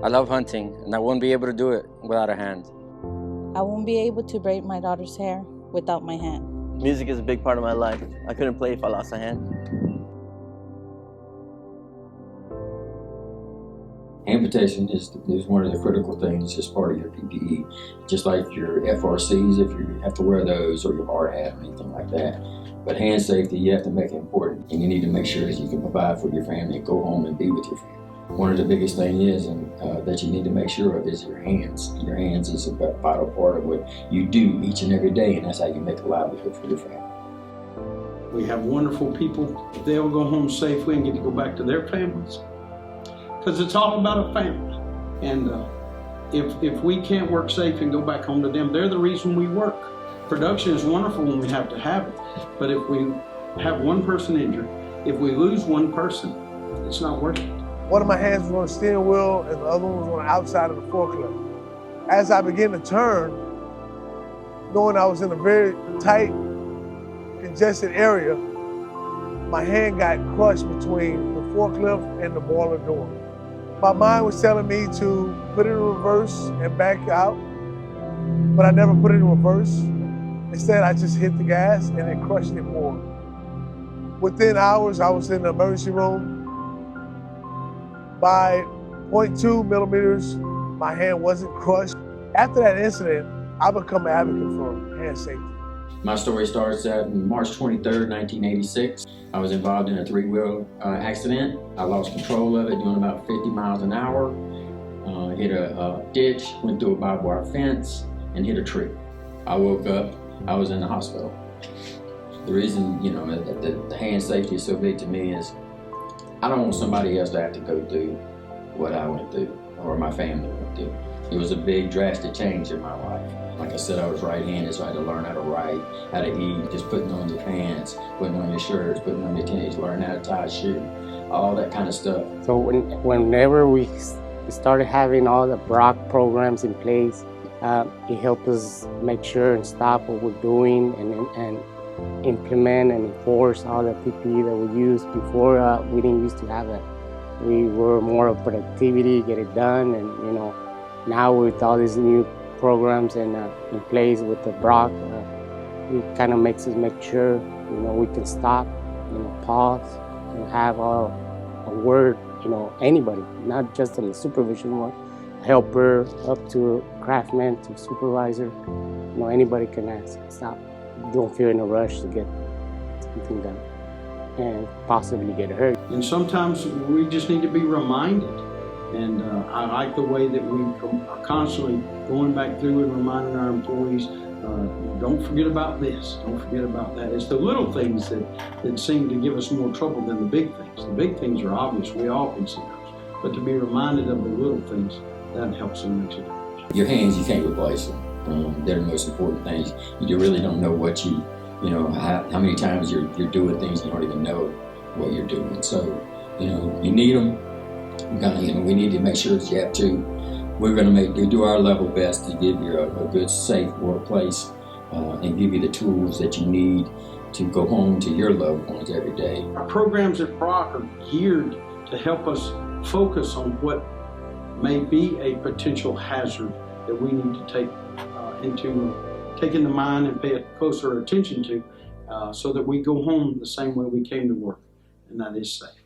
I love hunting, and I wouldn't be able to do it without a hand. I won't be able to braid my daughter's hair without my hand. Music is a big part of my life. I couldn't play if I lost a hand. Amputation is one of the critical things as part of your PPE. Just like your FRCs, if you have to wear those, or your hard hat or anything like that. But hand safety, you have to make it important, and you need to make sure that you can provide for your family and go home and be with your family. One of the biggest things is that you need to make sure of is your hands. Your hands is a vital part of what you do each and every day, and that's how you make a livelihood for your family. We have wonderful people. They'll go home safely and get to go back to their families. Because it's all about a family. And if we can't work safe and go back home to them, they're the reason we work. Production is wonderful when we have to have it, but if we have one person injured, if we lose one person, it's not worth it. One of my hands was on the steering wheel and the other one was on the outside of the forklift. As I began to turn, knowing I was in a very tight, congested area, my hand got crushed between the forklift and the boiler door. My mind was telling me to put it in reverse and back out, but I never put it in reverse. Instead, I just hit the gas and it crushed it more. Within hours, I was in the emergency room. By 0.2 millimeters, my hand wasn't crushed. After that incident, I become an advocate for hand safety. My story starts on March 23rd, 1986. I was involved in a three-wheel accident. I lost control of it doing about 50 miles an hour. Hit a ditch, went through a barbed wire fence, and hit a tree. I woke up, I was in the hospital. The reason, that the hand safety is so big to me is I don't want somebody else to have to go through what I went through or my family went through. It was a big drastic change in my life. Like I said, I was right-handed, so I had to learn how to write, how to eat, just putting on your pants, putting on your shirts, putting on your tennis, learning how to tie a shoe, all that kind of stuff. So whenever we started having all the Brock programs in place, it helped us make sure and stop what we're doing and implement and enforce all the PPE that we used before. We didn't used to have that. We were more of productivity, get it done, and now with all these new programs and in place with the Brock, it kind of makes us make sure we can stop, pause, and have a word. Anybody, not just on the supervision work, helper up to craftsman to supervisor. Anybody can ask, stop. Don't feel in a rush to get something done and possibly get hurt. And sometimes we just need to be reminded. And I like the way that we are constantly going back through and reminding our employees, don't forget about this, don't forget about that. It's the little things that seem to give us more trouble than the big things. The big things are obvious, we all can see those. But to be reminded of the little things, that helps so much. Your hands, you can't replace them. They're the most important things. You really don't know what how many times you're doing things you don't even know what you're doing. So, you need them. We need to make sure that you have to. We're going to do our level best to give you a good, safe workplace and give you the tools that you need to go home to your loved ones every day. Our programs at Brock are geared to help us focus on what may be a potential hazard that we need to take into mind and pay closer attention to so that we go home the same way we came to work, and that is safe.